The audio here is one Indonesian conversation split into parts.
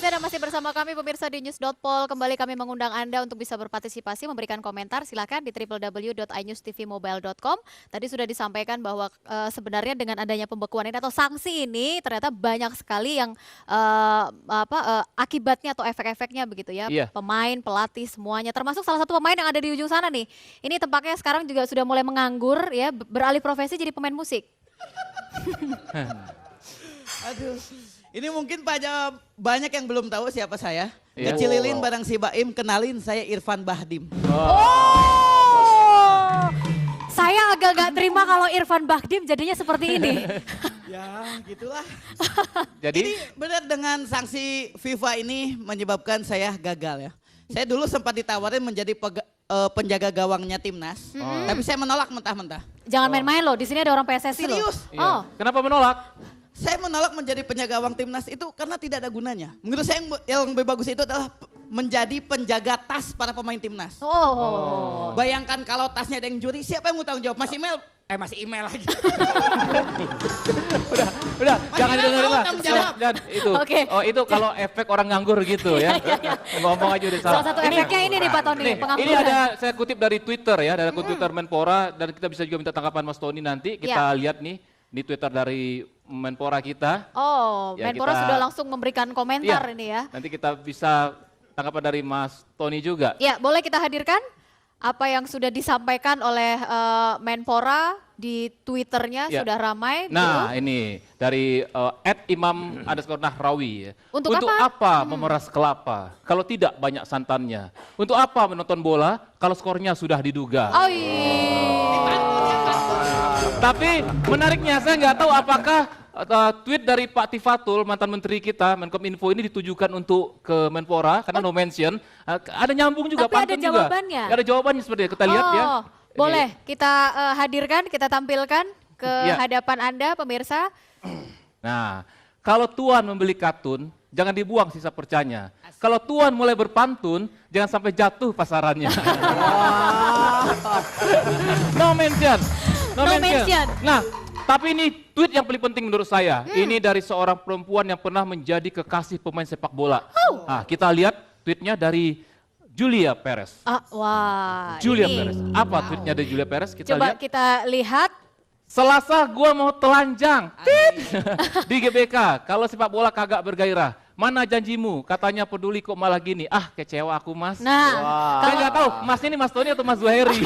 Anda masih bersama kami pemirsa di News.pol. Kembali kami mengundang Anda untuk bisa berpartisipasi, memberikan komentar. Silakan di www.inewstvmobile.com. Tadi sudah disampaikan bahwa sebenarnya dengan adanya pembekuan ini atau sanksi ini ternyata banyak sekali yang akibatnya atau efek-efeknya begitu ya. Iya. Pemain, pelatih semuanya. Termasuk salah satu pemain yang ada di ujung sana nih. Ini tempatnya sekarang juga sudah mulai menganggur ya, beralih profesi jadi pemain musik. Aduh, ini mungkin banyak yang belum tahu siapa saya. Iya. Kecil lilin bareng si Baim, kenalin saya Irfan Bahdim. Oh, saya agak gak terima kalau Irfan Bahdim jadinya seperti ini. Ya, gitulah. Jadi Ini benar dengan sanksi FIFA ini menyebabkan saya gagal ya. Saya dulu sempat ditawarin menjadi penjaga gawangnya timnas, tapi saya menolak mentah-mentah. Jangan main-main loh, di sini ada orang PSSI loh. Serius? Oh, kenapa menolak? Saya menolak menjadi penjaga gawang timnas itu karena tidak ada gunanya. Menurut saya yang lebih bagus itu adalah menjadi penjaga tas para pemain timnas. oh. Bayangkan kalau tasnya ada yang curi, siapa yang mau tanggung jawab? Mas email lagi. Udah, jangan Mas, didengerin lah. tanggung jawab. Dan itu, Oke. oh itu kalau efek orang nganggur gitu ya. Ngomong aja udah salah. Salah satu efeknya ini nih Pak Tony, Nih, pengangguran. ini ada saya kutip dari Twitter ya, dari akun Twitter Menpora dan kita bisa juga minta tanggapan Mas Tony nanti. Kita lihat nih di Twitter dari Menpora kita. Oh, Ya, Menpora kita- sudah langsung memberikan komentar Iya. ini ya. Nanti kita bisa tanggapan dari Mas Tony juga. Ya, boleh kita hadirkan apa yang sudah disampaikan oleh Menpora di Twitternya Ya. sudah ramai. Nah, begitu. ini dari @imam_nahrawi. Untuk apa memeras kelapa kalau tidak banyak santannya? Untuk apa menonton bola kalau skornya sudah diduga? Oh iya. Tapi menariknya saya nggak tahu apakah tweet dari Pak Tifatul, mantan menteri kita, Menkominfo ini ditujukan untuk ke Menpora karena no mention. Ada nyambung juga, Tapi ada pantun juga. jawabannya? Ada jawabannya seperti itu. Kita lihat ya. Oh, boleh kita hadirkan, kita tampilkan ke Ya. hadapan Anda pemirsa. Nah, kalau Tuan membeli katun, jangan dibuang sisa percanya. Kalau Tuan mulai berpantun, jangan sampai jatuh pasarannya. No mention. No mention. Nah, tapi ini tweet yang paling penting menurut saya. Ini dari seorang perempuan yang pernah menjadi kekasih pemain sepak bola. Nah, kita lihat tweetnya dari Julia Perez. Wah. Julia ini. Perez. Apa tweetnya dari Julia Perez? Kita Coba lihat. kita lihat. Selasa gua mau telanjang. Tit. Di GBK. Kalau sepak bola kagak bergairah. Mana janjimu? Katanya peduli kok malah gini. Ah, kecewa aku Mas. Nah, Saya nggak tahu, Mas ini Mas Tony atau Mas Zuhairi.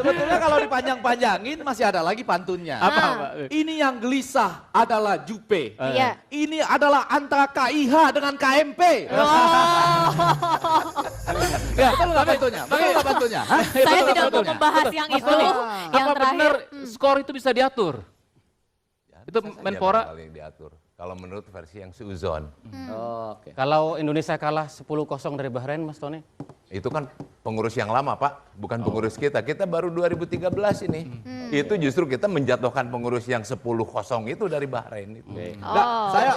Sebetulnya kalau dipanjang-panjangin masih ada lagi pantunnya. Apa, Nah. Pak? Ini yang gelisah adalah Jupe. Iya. Ini adalah antara KIH dengan KMP. Ya, Betul nggak pantunnya? Betul nggak pantunnya? Hah? Saya betul, tidak mau betul. membahas yang Mas itu. Tony, Yang apa terakhir. benar skor itu bisa diatur? Itu Menpora. Yang diatur. Kalau menurut versi yang seuzon. Oke. Kalau Indonesia kalah 10-0 dari Bahrain, Mas Tony? Itu kan pengurus yang lama, Pak. Bukan pengurus kita. Kita baru 2013 ini. Itu justru kita menjatuhkan pengurus yang 10-0 itu dari Bahrain itu. Nggak, saya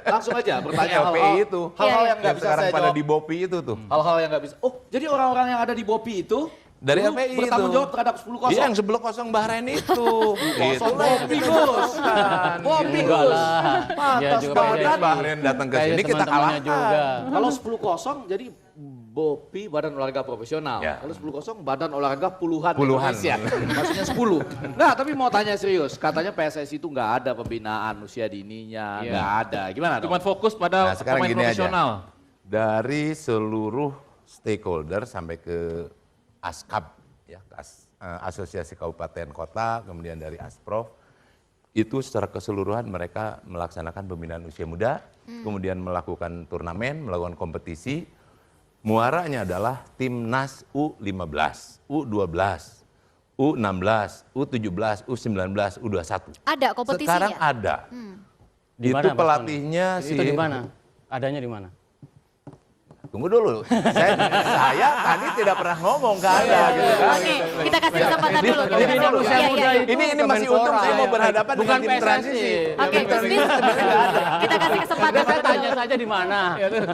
langsung aja bertanya LPI itu. hal-hal yang nggak Yang bisa sekarang saya pada jawab. di BOPI itu tuh. Hal-hal yang nggak bisa. Oh, jadi orang-orang yang ada di BOPI itu Dari dulu LPI bertanggung itu. jawab terhadap 10-0. Iya, yang 10-0 Bahrain itu. BOPI Gus. BOPI Gus. Dia Pantas juga banget. PSSI. Bahrain datang ke Kayak sini kita teman-temannya kalahkan. juga. Kalau 10-0 jadi BOPI Badan Olahraga Profesional. Ya. Kalau 10-0 Badan Olahraga Puluhan Puluhan. Indonesia. Maksudnya 10. Nggak, tapi mau tanya serius. Katanya PSSI itu nggak ada pembinaan usia dininya. Iya. Nggak ada. Gimana dong? Cuma fokus pada Nah, sekarang pemain gini aja. profesional. Dari seluruh stakeholder sampai ke ASKAB, ya, Asosiasi Kabupaten Kota, kemudian dari Asprof, itu secara keseluruhan mereka melaksanakan pembinaan usia muda, kemudian melakukan turnamen, melakukan kompetisi. Muaranya adalah timnas U15, U12, U16, U17, U19, U21. Ada kompetisinya. Sekarang ada. Di Itu mana, Mas pelatihnya Tony? si... Itu di mana? Adanya di mana? Tunggu dulu, saya tadi tidak pernah ngomong ke Anda gitu kan. Oke, kita kasih kesempatan dulu. Ini Kita dulu, kasih- saya iya, iya, iya. Ini masih untung saya mau berhadapan Bukan dengan tim PSSI. transisi. Oke, Gusmis, kita kasih kesempatan Saya dulu. tanya saja di mana.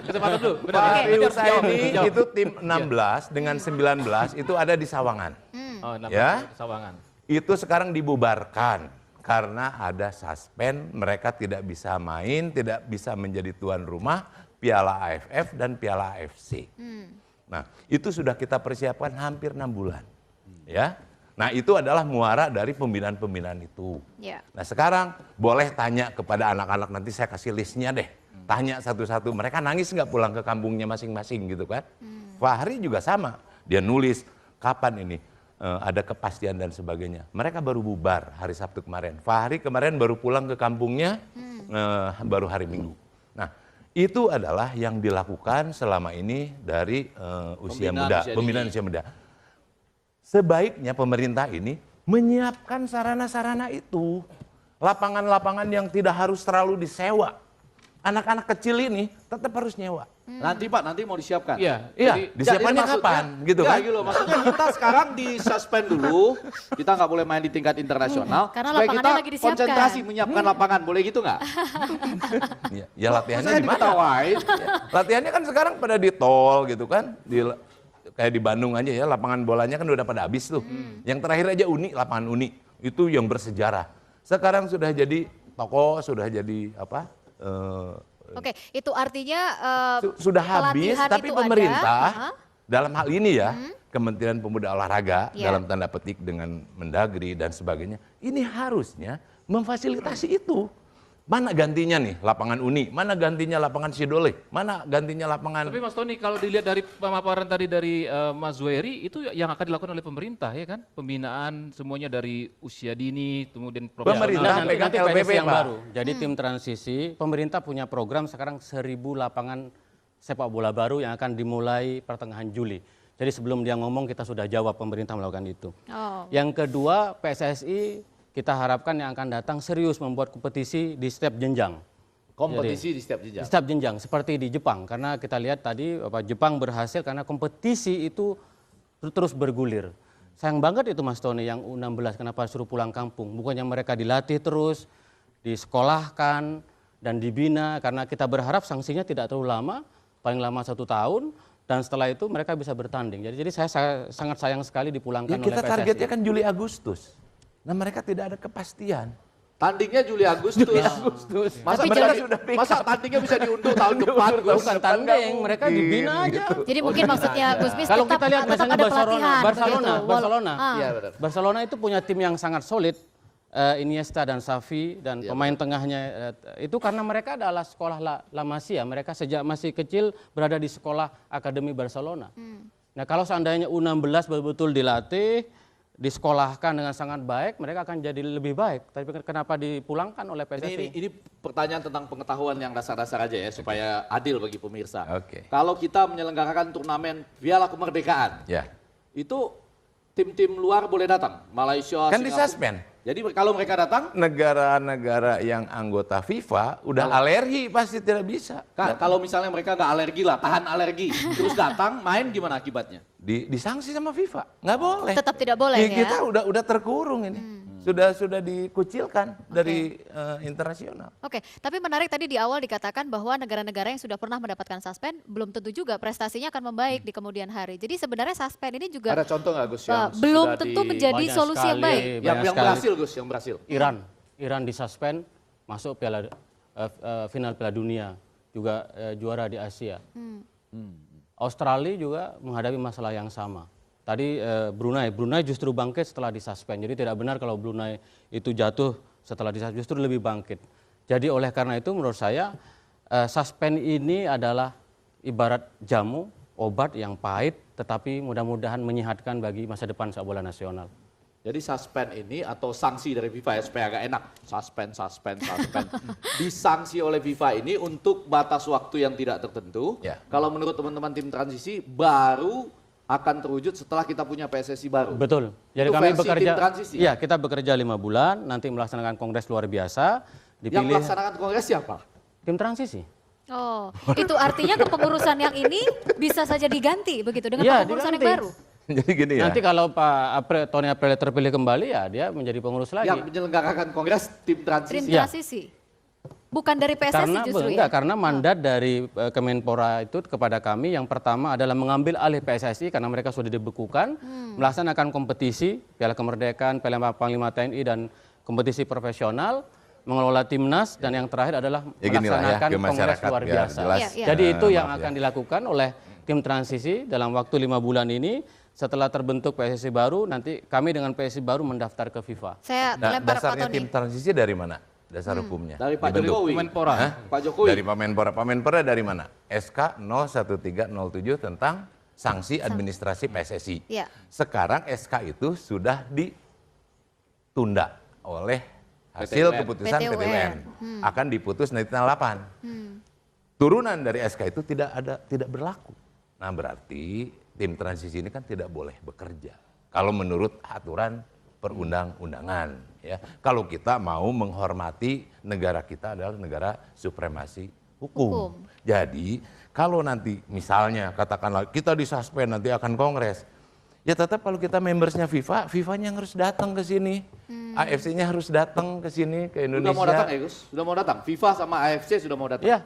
Kesempatan dulu. Benar. Pak Oke. Pius saya ini Jawab. itu tim 16 dengan 19 itu ada di Sawangan. Oh, Ya. Sawangan. Itu sekarang dibubarkan karena ada suspend, mereka tidak bisa main, tidak bisa menjadi tuan rumah Piala AFF dan Piala AFC. Nah, itu sudah kita persiapkan hampir 6 bulan. Ya. Nah, itu adalah muara dari pembinaan-pembinaan itu. Ya. Nah, sekarang boleh tanya kepada anak-anak, nanti saya kasih listnya deh. Tanya satu-satu, mereka nangis nggak pulang ke kampungnya masing-masing gitu kan. Fahri juga sama, dia nulis kapan ini ada kepastian dan sebagainya. Mereka baru bubar hari Sabtu kemarin. Fahri kemarin baru pulang ke kampungnya baru hari Minggu. Nah, itu adalah yang dilakukan selama ini dari usia muda, pembinaan usia muda. Sebaiknya pemerintah ini menyiapkan sarana-sarana itu. Lapangan-lapangan yang tidak harus terlalu disewa. Anak-anak kecil ini tetap harus nyewa. Nanti Pak, nanti mau disiapkan. Iya. Iya, disiapkannya kapan? Gitu kan? Gitu loh, maksudnya kita sekarang disuspend dulu, kita nggak boleh main di tingkat internasional. Karena supaya lapangannya kita lagi disiapkan. konsentrasi menyiapkan lapangan, boleh gitu nggak? Ya latihannya Saya di mana? diketawain. Latihannya kan sekarang pada di tol gitu kan. Kayak di Bandung aja ya, lapangan bolanya kan udah pada habis tuh. Yang terakhir aja Uni, lapangan Uni. Itu yang bersejarah. Sekarang sudah jadi toko, sudah jadi apa? Oke, itu artinya Sudah habis, pelatihan tapi itu pemerintah ada. dalam hal ini ya, Kementerian Pemuda Olahraga Iya. dalam tanda petik dengan Mendagri dan sebagainya, ini harusnya memfasilitasi itu. Mana gantinya nih lapangan Uni, mana gantinya lapangan Sidole, mana gantinya lapangan... Tapi Mas Tony, kalau dilihat dari pemaparan tadi dari Mas Zuhairi, itu yang akan dilakukan oleh pemerintah ya kan? Pembinaan semuanya dari usia dini, kemudian Pemerintah Nanti pegang PSSI LPP, yang Pak. baru. Jadi tim transisi, pemerintah punya program sekarang 1.000 lapangan sepak bola baru yang akan dimulai pertengahan Juli. Jadi sebelum dia ngomong kita sudah jawab pemerintah melakukan itu. Oh. Yang kedua, PSSI kita harapkan yang akan datang serius membuat kompetisi di setiap jenjang. Kompetisi di setiap Di jenjang. setiap jenjang seperti di Jepang, karena kita lihat tadi Jepang berhasil karena kompetisi itu terus bergulir. Sayang banget itu Mas Tony yang U16 kenapa suruh pulang kampung, bukannya mereka dilatih terus, disekolahkan dan dibina, karena kita berharap sanksinya tidak terlalu lama, paling lama 1 tahun, dan setelah itu mereka bisa bertanding. Jadi saya sangat sayang sekali dipulangkan Ya oleh kita PSSI. targetnya kan Juli Agustus. Nah mereka tidak ada kepastian. Tandingnya Juli Agustus. Masa Tapi mereka jangan- sudah masa tandingnya bisa diundur tahun depan, Gus? Bukan tanding, mereka dibina aja. Jadi mungkin maksudnya Gus Mis Kalau tetap, kita lihat tetap misalnya ada Barcelona, pelatihan Barcelona, begitu. Barcelona. Iya benar. Barcelona itu punya tim yang sangat solid, Iniesta dan Xavi dan pemain tengahnya itu karena mereka adalah sekolah La Masia, mereka sejak masih kecil berada di sekolah akademi Barcelona. Nah kalau seandainya U16 betul-betul dilatih, disekolahkan dengan sangat baik, mereka akan jadi lebih baik. Tapi kenapa dipulangkan oleh PSSI? Ini pertanyaan tentang pengetahuan yang dasar-dasar aja ya supaya adil bagi pemirsa. Oke. Kalau kita menyelenggarakan turnamen Piala Kemerdekaan, Ya. itu tim-tim luar boleh datang, Malaysia, Kan Singapura. disuspend. Jadi kalau mereka datang, Negara-negara yang anggota FIFA udah alergi pasti tidak bisa. kalau misalnya mereka nggak alergi lah, tahan alergi, terus datang main gimana akibatnya? Disanksi sama FIFA, nggak boleh. Tetap tidak boleh ya? Kita udah terkurung ini, sudah dikucilkan dari internasional. Oke, tapi menarik tadi di awal dikatakan bahwa negara-negara yang sudah pernah mendapatkan suspend belum tentu juga prestasinya akan membaik di kemudian hari. Jadi sebenarnya suspend ini juga Ada contoh nggak Gus yang belum sudah tentu menjadi Banyak solusi yang sekali, baik. banyak yang sekali. berhasil Gus, yang berhasil. Iran disuspend, masuk final Piala Dunia, juga juara di Asia. Australia juga menghadapi masalah yang sama. Tadi Brunei justru bangkit setelah disuspend. Jadi tidak benar kalau Brunei itu jatuh setelah disuspend, justru lebih bangkit. Jadi oleh karena itu menurut saya suspend ini adalah ibarat jamu, obat yang pahit, tetapi mudah-mudahan menyehatkan bagi masa depan sepak bola nasional. Jadi suspend ini atau sanksi dari FIFA ya supaya agak enak. Suspend. Disanksi oleh FIFA ini untuk batas waktu yang tidak tertentu. Ya. Kalau menurut teman-teman tim transisi baru akan terwujud setelah kita punya PSSI baru. Betul. Jadi Itu kami versi bekerja. tim transisi? Iya, kita bekerja 5 bulan, nanti melaksanakan kongres luar biasa. Yang Dipilih melaksanakan kongres siapa? tim transisi. Oh, itu artinya kepengurusan yang ini bisa saja diganti begitu dengan Iya, kepengurusan yang diganti. baru. Jadi gini ya. Nanti kalau Pak Tony April terpilih kembali ya dia menjadi pengurus lagi. Yang menyelenggarakan kongres tim Tim transisi. Iya. transisi. Bukan dari PSSI Karena justru enggak, ya. karena mandat dari Kemenpora itu kepada kami yang pertama adalah mengambil alih PSSI karena mereka sudah dibekukan, melaksanakan kompetisi Piala Kemerdekaan, Piala Panglima TNI dan kompetisi profesional, mengelola timnas, dan yang terakhir adalah Ya ginilah ya, melaksanakan ke kongres masyarakat luar biar biasa. jelas. Iya, iya. Jadi itu yang Maaf ya. akan dilakukan oleh tim transisi dalam waktu 5 bulan ini. Setelah terbentuk PSSI baru, nanti kami dengan PSSI baru mendaftar ke FIFA. Saya Nah, lempar Pak dasarnya Tony. tim transisi dari mana? Dasar hukumnya? Dari Pak Dibentuk. Jokowi. Kemenpora. Hah? Pak Jokowi. Dari Pak Menpora. Pak Menpora dari mana? SK 01307 tentang sanksi administrasi PSSI. Iya. Sekarang SK itu sudah ditunda oleh hasil PT UN. keputusan PT PT UN. UN. Akan diputus nanti tanggal 8. Turunan dari SK itu tidak berlaku. Nah, berarti tim transisi ini kan tidak boleh bekerja kalau menurut aturan perundang-undangan, ya. Kalau kita mau menghormati negara kita adalah negara supremasi hukum. Jadi kalau nanti misalnya katakanlah kita disuspend nanti akan kongres, ya tetap kalau kita membersnya FIFA, FIFA-nya yang harus datang ke sini, AFC-nya harus datang ke sini ke Sudah Indonesia. mau datang ya Gus? Sudah mau datang? FIFA sama AFC sudah mau datang? Iya,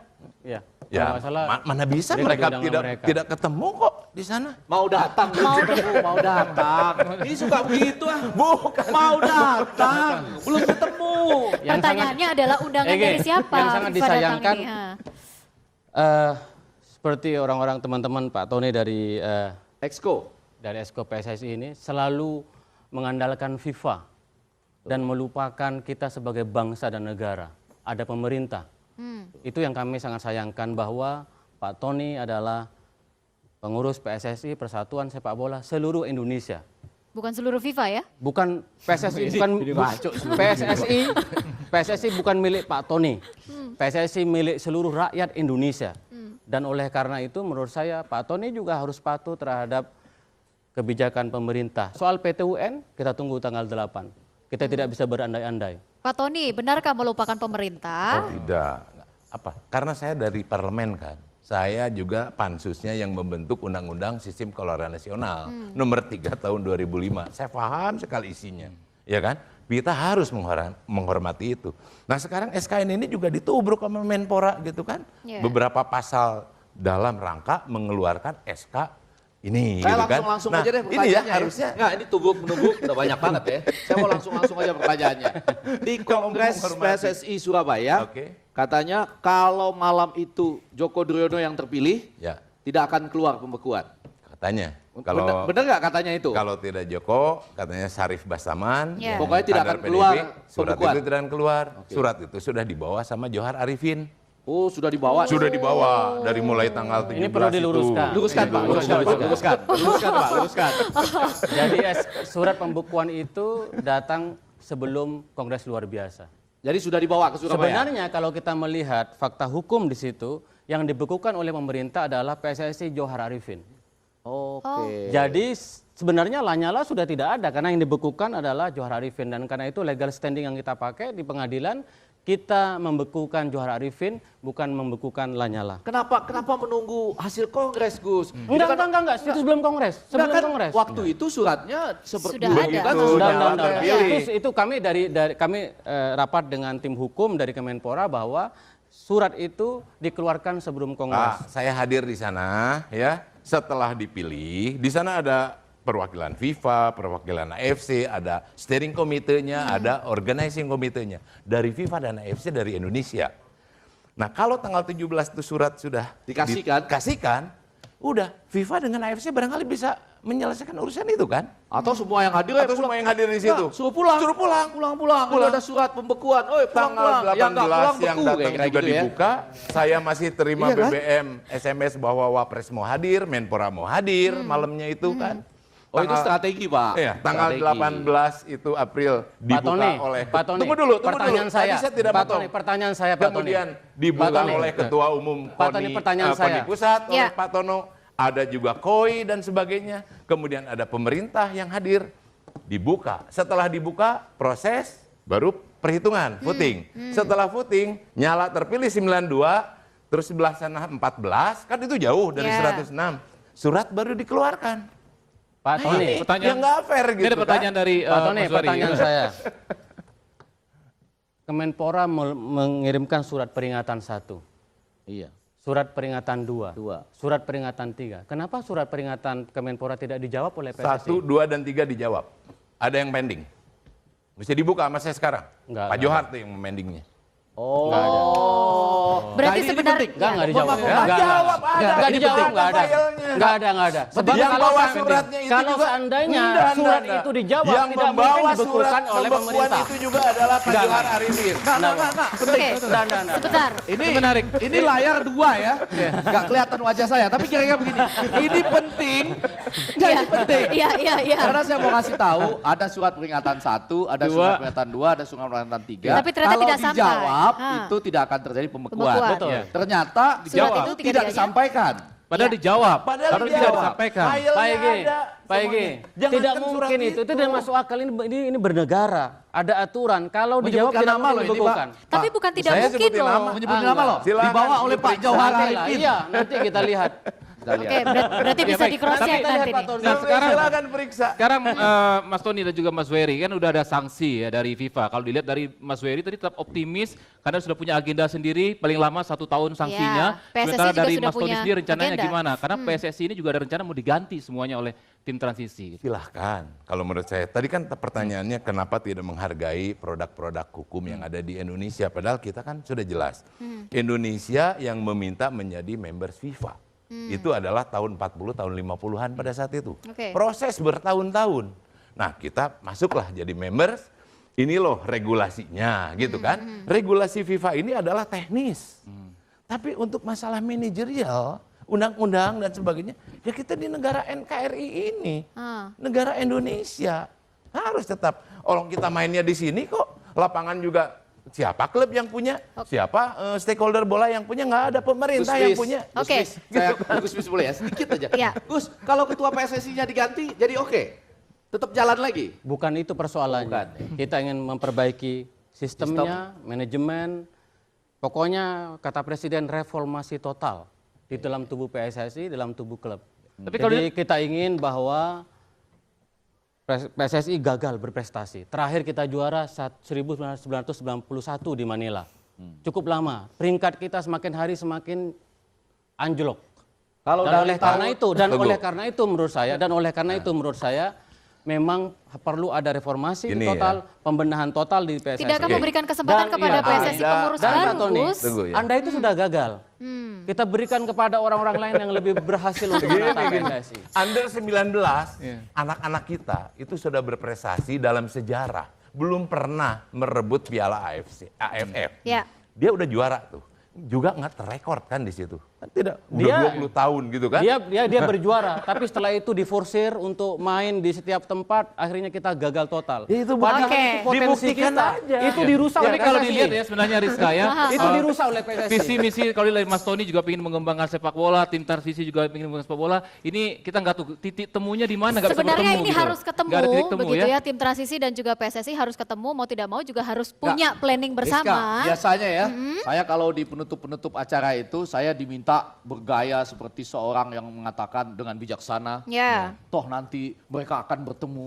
iya. Ya, Kalau nggak salah, mana bisa mereka mereka diundang mereka. tidak ketemu kok di sana. Mau datang, belum ketemu, mau datang. Ini suka begitu ah. Bukan. Mau datang, belum ketemu. Yang Pertanyaannya adalah undangan Ege, dari siapa? yang sangat FIFA datang disayangkan, ini, ha. seperti orang-orang teman-teman Pak Tony dari Exco. Exco PSSI ini selalu mengandalkan FIFA dan melupakan kita sebagai bangsa dan negara. Ada pemerintah. Itu yang kami sangat sayangkan, bahwa Pak Tony adalah pengurus PSSI Persatuan Sepak Bola seluruh Indonesia. Bukan seluruh FIFA ya? Bukan PSSI, PSSI bukan milik Pak Tony. PSSI milik seluruh rakyat Indonesia. Dan oleh karena itu menurut saya Pak Tony juga harus patuh terhadap kebijakan pemerintah. Soal PT UN kita tunggu tanggal 8. Kita tidak bisa berandai-andai. Pak Tony, benarkah melupakan pemerintah? Oh, tidak. Apa? Karena saya dari parlemen kan. Saya juga pansusnya yang membentuk Undang-Undang Sistem Keolahragaan Nasional nomor 3 tahun 2005. Saya paham sekali isinya. Ya kan? Kita harus menghormati itu. Nah, sekarang SKN ini juga ditubruk sama Menpora gitu kan. Yeah. Beberapa pasal dalam rangka mengeluarkan SK ini Saya gitu kan. langsung Nah, aja deh ini pertanyaannya. ya harusnya Nggak, ini tunggu-menunggu udah banyak banget ya. Saya mau langsung aja pertanyaannya. Di Kongres menghormati. PSSI Surabaya, Oke. katanya kalau malam itu Joko Driono yang terpilih, ya tidak akan keluar pembekuan. katanya. Kalau Bener nggak katanya itu? Kalau tidak Joko, katanya Syarif Bastaman. Ya. Pokoknya tidak kader akan keluar surat pembekuan. itu tidak akan keluar. Surat itu sudah dibawa sama Johar Arifin. Oh, sudah dibawa. Sudah dibawa dari mulai tanggal 17 Ini perlu diluruskan. itu. Luruskan Pak, luruskan Pak, luruskan. Jadi surat pembekuan itu datang sebelum Kongres luar biasa. Jadi sudah dibawa ke Surabaya. Sebenarnya kalau kita melihat fakta hukum di situ, yang dibekukan oleh pemerintah adalah PSSI Johar Arifin. Oke. Jadi sebenarnya Lanyala sudah tidak ada karena yang dibekukan adalah Johar Arifin, dan karena itu legal standing yang kita pakai di pengadilan, kita membekukan Johar Arifin, bukan membekukan Lanyala. Kenapa menunggu hasil Kongres, Gus? Enggak, itu sebelum Kongres. Sebelum Kan Kongres. waktu itu suratnya seperti Sudah ada. kan? Itu kami rapat dengan tim hukum dari Kemenpora bahwa surat itu dikeluarkan sebelum Kongres. Pak, saya hadir di sana ya. Setelah dipilih, di sana ada perwakilan FIFA, perwakilan AFC, ada steering komitenya, ada organizing komitenya. Dari FIFA dan AFC dari Indonesia. Nah, kalau tanggal 17 itu surat sudah dikasihkan, udah FIFA dengan AFC barangkali bisa menyelesaikan urusan itu kan? Atau semua yang hadir Atau semua yang hadir di situ. Nah, suruh pulang. Pulang. Kalau ada surat pembekuan. Oi, Tanggal 18 Yang nggak pulang yang beku, datang kayak juga gitu ya. dibuka, saya masih terima Iya kan? BBM, SMS bahwa Wapres mau hadir, Menpora mau hadir, malamnya itu kan. Oh, itu strategi, Pak. Iya, tanggal Strategi. 18 itu April dibuka oleh Pak Tony, Tunggu dulu. pertanyaan Tadi saya. saya tidak Pak potong. Tony, pertanyaan saya, Pak Tony. Kemudian dibuka Pak Tony. oleh Ketua Umum Pak Tony, pertanyaan saya. KONI Pusat oleh Ya. Pak Tono, ada juga KOI dan sebagainya. Kemudian ada pemerintah yang hadir, dibuka. Setelah dibuka, proses baru perhitungan, voting. Setelah voting, nyala terpilih 92, terus sebelah sana 14, kan itu jauh dari Ya. 106. Surat baru dikeluarkan. Pak Tony, Yang nggak fair Ini gitu ada pertanyaan kan. dari Pak Tony, Mas Wari. pertanyaan saya. Kemenpora mengirimkan surat peringatan 1, Iya. surat peringatan 2, Dua. surat peringatan 3. Kenapa surat peringatan Kemenpora tidak dijawab oleh PSSI? 1, 2, dan 3 dijawab. Ada yang pending. Mesti dibuka sama saya sekarang. Enggak, Pak enggak. Johar tuh yang memendingnya. Nggak ada. Berarti Nah, ini sebenarnya penting. Enggak dijawab. Jawab, ada. Enggak Ini dijawab, penting. enggak ada. Filenya. Enggak ada. Sebab Yang kalau bawa seandainya- suratnya itu kalau juga seandainya Enggak, surat enggak. itu dijawab, yang tidak membawa mungkin surat dibekukan oleh pembekuan pemerintah. itu juga adalah Pak Enggak, Johar enggak. Arifin. Nah. Oke, Enggak. Ini menarik. Ini layar 2 ya. Nggak kelihatan wajah saya, tapi kira-kira begini. Ini penting. Nggak, ini penting. Iya. Karena saya mau kasih tahu, ada surat peringatan 1, ada Dua. surat peringatan 2, ada surat peringatan 3. Tapi ternyata Kalau tidak sampai. dijawab, Ah. itu tidak akan terjadi pembekuan. Pembekuan. Betul. Iya. Ternyata Surat dijawab. itu tidak tiga-tiganya? disampaikan. Padahal Iya. dijawab. Padahal Tapi tidak dijawab. disampaikan. Filenya Pak Ege, ada Pak Ege, semuanya. Jangan tidak kan surat mungkin itu tidak masuk akal, ini bernegara, ada aturan, kalau dijawab Menyebutkan tidak nama mungkin loh ini, dibekukan. Tapi bukan tidak Saya mungkin sebutin loh. nama. Menyebutin nama loh. Silakan Dibawa oleh Pak diperiksa. Johar Nanti lah, Arifin. iya, nanti kita lihat. Kita Oke, lihat. berarti Ya, bisa baik. di cross check Kita lihat, nanti Pak nih. Tony. Nah, sekarang Silakan periksa. Sekarang Mas Tony dan juga Mas Wery kan udah ada sanksi ya dari FIFA. Kalau dilihat dari Mas Wery tadi tetap optimis karena sudah punya agenda sendiri paling lama 1 tahun sanksinya. Ya, PSSI Sementara juga dari sudah Mas Tony punya sendiri rencananya agenda. gimana? Karena PSSI ini juga ada rencana mau diganti semuanya oleh tim transisi. Silahkan, kalau menurut saya. Tadi kan pertanyaannya kenapa tidak menghargai produk-produk hukum yang ada di Indonesia. Padahal kita kan sudah jelas. Indonesia yang meminta menjadi members FIFA. Itu adalah tahun 40, tahun 50-an pada saat itu. Oke. Proses bertahun-tahun. Nah kita masuklah jadi members, ini loh regulasinya gitu kan. Regulasi FIFA ini adalah teknis. Tapi untuk masalah manajerial, undang-undang dan sebagainya, ya kita di negara NKRI ini, negara Indonesia harus tetap. Orang kita mainnya di sini kok, lapangan juga siapa klub yang punya, siapa stakeholder bola yang punya, nggak ada pemerintah yang punya. Oke. Gus Bis boleh ya, sedikit aja. Iya. Gus, kalau ketua PSSI-nya diganti, jadi oke. Tetap jalan lagi. Bukan itu persoalannya. Bukan. Kita ingin memperbaiki sistemnya, manajemen. Pokoknya kata Presiden reformasi total di dalam tubuh PSSI, dalam tubuh klub. Tapi kalau Jadi kita ingin bahwa PSSI gagal berprestasi. Terakhir kita juara 1991 di Manila. Cukup lama. Peringkat kita semakin hari semakin anjlok. Kalau Dan dari oleh karena tahun- itu, Tunggu. oleh karena itu menurut saya memang perlu ada reformasi Gini total, pembenahan total di PSSI. Tidak akan memberikan kesempatan Dan kepada iya, PSSI Anda- pengurus dan baru, Pak Tony, Gus. Tunggu ya. Anda itu sudah gagal. Kita berikan kepada orang-orang lain yang lebih berhasil untuk menata PSSI. Under 19, anak-anak kita itu sudah berprestasi dalam sejarah. Belum pernah merebut piala AFF. Ya. Dia udah juara tuh. Juga nggak terekord kan di situ. Kan tidak, Dia- udah 20 tahun gitu kan. Dia berjuara, tapi setelah itu diforsir untuk main di setiap tempat, akhirnya kita gagal total. Ya, itu Padahal Oke. itu potensi Dibuktikan kita, aja. itu dirusak Tapi oleh kalau PSSI. dilihat ya sebenarnya Rizka ya. Itu dirusak oleh PSSI. Visi misi kalau dari Mas Tony juga ingin mengembangkan sepak bola, tim transisi juga ingin mengembangkan sepak bola. Ini kita nggak tahu titik temunya di mana, nggak bisa Sebenarnya bertemu ini gitu. harus ketemu, Nggak ada titik temu begitu ya. ya. Tim transisi dan juga PSSI harus ketemu, mau tidak mau juga harus punya planning Rizka, bersama. biasanya ya, saya kalau di penutup-penutup acara itu, saya diminta bergaya seperti seorang yang mengatakan dengan bijaksana, Ya. toh nanti mereka akan bertemu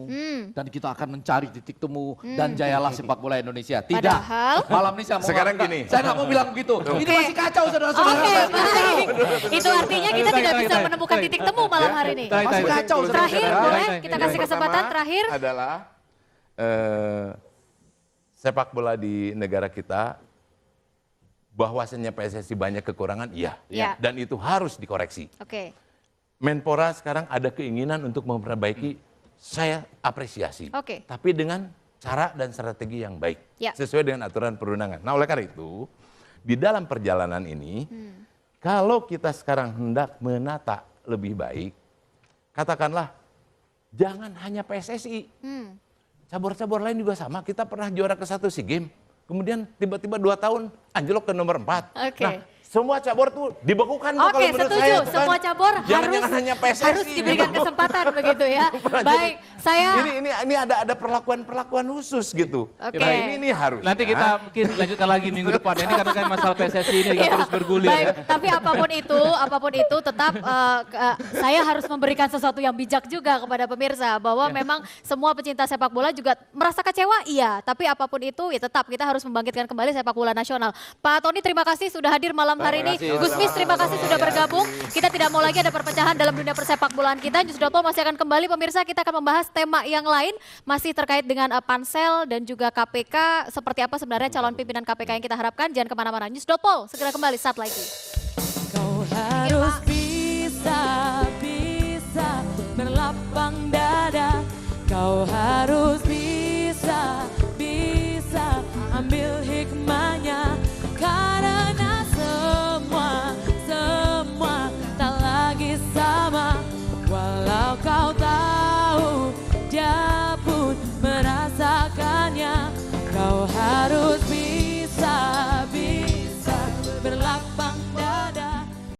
dan kita akan mencari titik temu dan jayalah sepak bola Indonesia. Tidak. Padahal- Malam ini saya mau Sekarang mengatakan- gini. saya nggak mau bilang begitu. Ini masih kacau saudara-saudara. Oke, Masih kacau. baik. Itu artinya kita tidak bisa menemukan titik temu malam hari ini. Masih kacau Terakhir saudara-saudara. boleh kita kasih Yang kesempatan pertama terakhir. adalah sepak bola di negara kita bahwasannya PSSI banyak kekurangan, iya. Iya. Dan itu harus dikoreksi. Oke. Menpora sekarang ada keinginan untuk memperbaiki, saya apresiasi. Oke. Tapi dengan cara dan strategi yang baik, Ya. sesuai dengan aturan perundangan. Nah oleh karena itu, di dalam perjalanan ini, kalau kita sekarang hendak menata lebih baik, katakanlah jangan hanya PSSI. Cabur-cabur lain juga sama, kita pernah juara ke 1 SEA Games, kemudian tiba-tiba 2 tahun anjlok ke nomor 4. Oke. Nah, semua cabur tuh dibekukan tuh Oke, kalau menurut setuju. saya. tuh kan. Semua cabur Jangan hanya PSSI. harus diberikan gitu. kesempatan begitu ya. Jadi, Baik, saya ini ada perlakuan khusus gitu. Oke. Nah, ini harus. Nanti kita mungkin lanjutkan lagi minggu depan. Ini karena kan masalah PSSI ini juga Iya, terus bergulir baik. ya. Tapi apapun itu tetap saya harus memberikan sesuatu yang bijak juga kepada pemirsa bahwa memang semua pecinta sepak bola juga merasa kecewa, iya. Tapi apapun itu ya tetap kita harus membangkitkan kembali sepak bola nasional. Pak Tony, terima kasih sudah hadir malam malam hari ini. kasih. Gusmis, terima kasih sudah bergabung. Kita tidak mau lagi ada perpecahan dalam dunia persepak bolaan kita. News.pol masih akan kembali pemirsa, kita akan membahas tema yang lain masih terkait dengan pansel dan juga KPK. Seperti apa sebenarnya calon pimpinan KPK yang kita harapkan. Jangan kemana-mana. News.pol segera kembali saat lagi. Kau harus bisa berlapang dada. Kau harus bisa